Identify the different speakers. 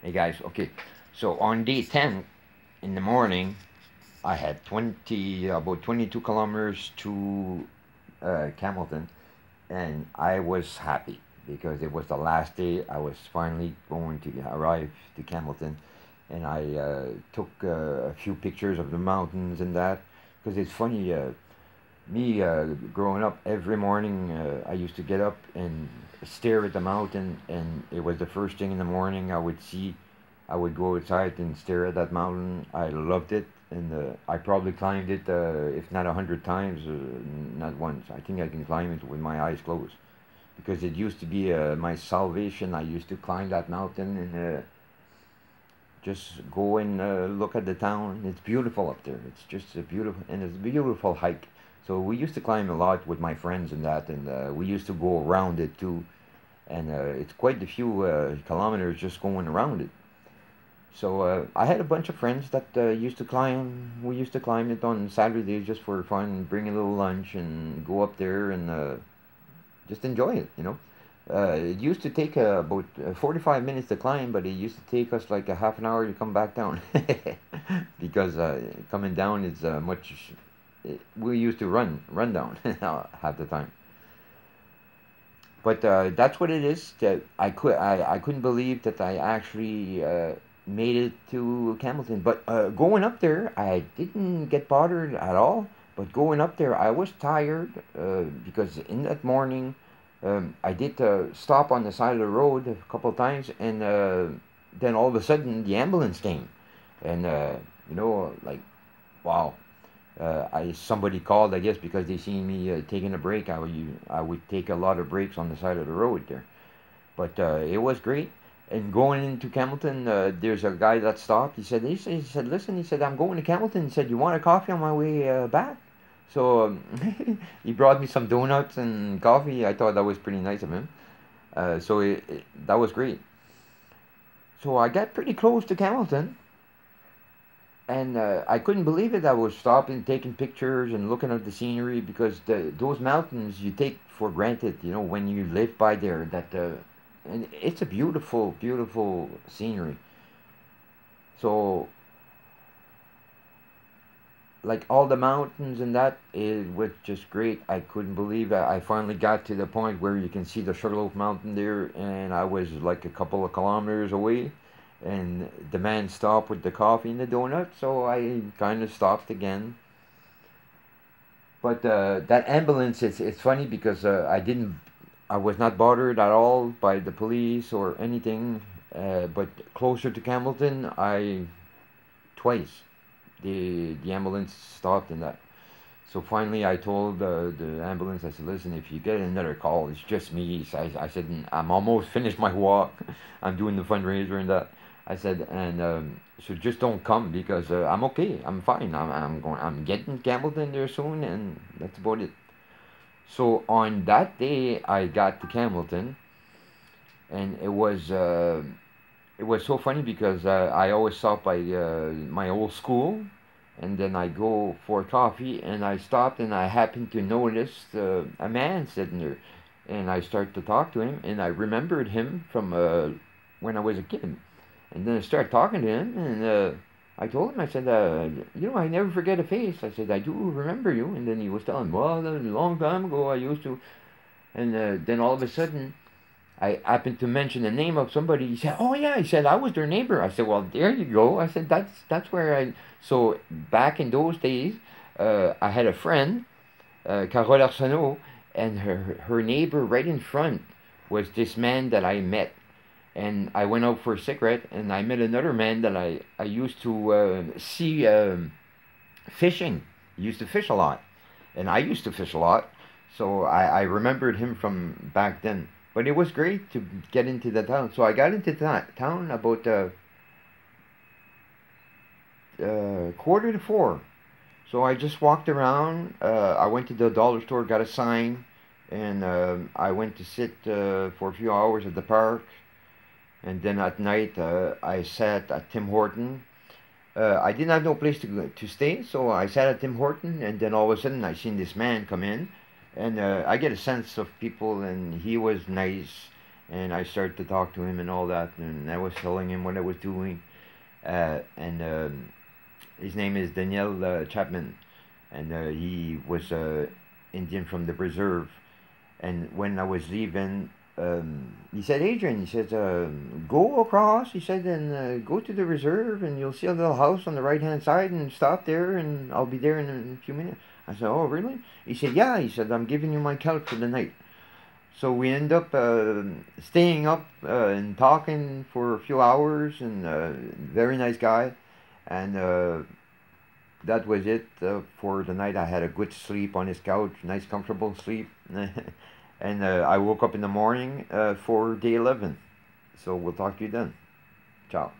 Speaker 1: Hey guys, okay. So on day 10 in the morning, I had about 22 kilometers to Campbellton, and I was happy because it was the last day. I was finally going to arrive to Campbellton, and I took a few pictures of the mountains and that. Because it's funny, me growing up, every morning I used to get up and stare at the mountain, and it was the first thing in the morning I would see. I would go outside and stare at that mountain. I loved it, and I probably climbed it, if not 100 times, not once. I think I can climb it with my eyes closed because it used to be my salvation. I used to climb that mountain and just go and look at the town. It's beautiful up there. It's just a beautiful, and it's a beautiful hike. So we used to climb a lot with my friends and that, and we used to go around it too. And it's quite a few kilometers just going around it. So I had a bunch of friends that used to climb. We used to climb it on Saturdays just for fun, bring a little lunch and go up there and just enjoy it, you know. It used to take about 45 minutes to climb, but it used to take us like a half an hour to come back down because coming down is much. We used to run down half the time. But that's what it is. That I couldn't believe that I actually made it to Campbellton. But going up there, I didn't get bothered at all. But going up there, I was tired because in that morning, I did stop on the side of the road a couple of times, and then all of a sudden the ambulance came, and like, wow. I somebody called, I guess, because they seen me taking a break. I would take a lot of breaks on the side of the road there, but it was great. And going into Campbellton, there's a guy that stopped. He said, listen, he said, I'm going to Campbellton. He said, you want a coffee on my way back? So he brought me some donuts and coffee. I thought that was pretty nice of him. That was great. So I got pretty close to Campbellton, and I couldn't believe it. I was stopping, taking pictures, and looking at the scenery because those mountains you take for granted, you know, when you live by there. And it's a beautiful, beautiful scenery. So, like all the mountains and that, it was just great. I couldn't believe it. I finally got to the point where you can see the Sugarloaf Mountain there, and I was like a couple of kilometers away. And the man stopped with the coffee and the donut, so I kind of stopped again. But that ambulance, it's funny because I was not bothered at all by the police or anything. But closer to Campbellton, twice the ambulance stopped and that. So finally, I told the ambulance, I said, listen, if you get another call, it's just me. So I said, I'm almost finished my walk. I'm doing the fundraiser and that. I said, and so just don't come because I'm okay. I'm fine. I'm getting Campbellton there soon, and that's about it. So on that day, I got to Campbellton, and it was so funny because I always stop by my old school, and then I go for coffee, and I stopped, and I happened to notice a man sitting there, and I start to talk to him, and I remembered him from when I was a kid, and then I started talking to him, and I told him, I said, I never forget a face. I said, I do remember you, and then he was telling, well, a long time ago I used to, and then all of a sudden I happened to mention the name of somebody. He said, "Oh yeah," he said, "I was their neighbor." I said, "Well, there you go." I said, "That's where I." So back in those days, I had a friend, Carole Arsenault, and her neighbor right in front was this man that I met. And I went out for a cigarette, and I met another man that I used to see fishing. He used to fish a lot, and I used to fish a lot. So I remembered him from back then. But it was great to get into the town. So I got into that town about 3:45. So I just walked around. I went to the dollar store, got a sign, and I went to sit for a few hours at the park. And then at night, I sat at Tim Horton. I didn't have no place to stay, so I sat at Tim Horton, and then all of a sudden I seen this man come in, and I get a sense of people, and he was nice, and I started to talk to him and all that, and I was telling him what I was doing, and his name is Daniel Chapman, and he was Indian from the reserve. And when I was leaving, he said, Adrian, he said, go across, he said, and go to the reserve, and you'll see a little house on the right hand side, and stop there, and I'll be there in a few minutes. I said, oh, really? He said, yeah. He said, I'm giving you my couch for the night. So we end up staying up and talking for a few hours, and very nice guy. And that was it for the night. I had a good sleep on his couch, nice comfortable sleep. And I woke up in the morning for day 11. So we'll talk to you then. Ciao.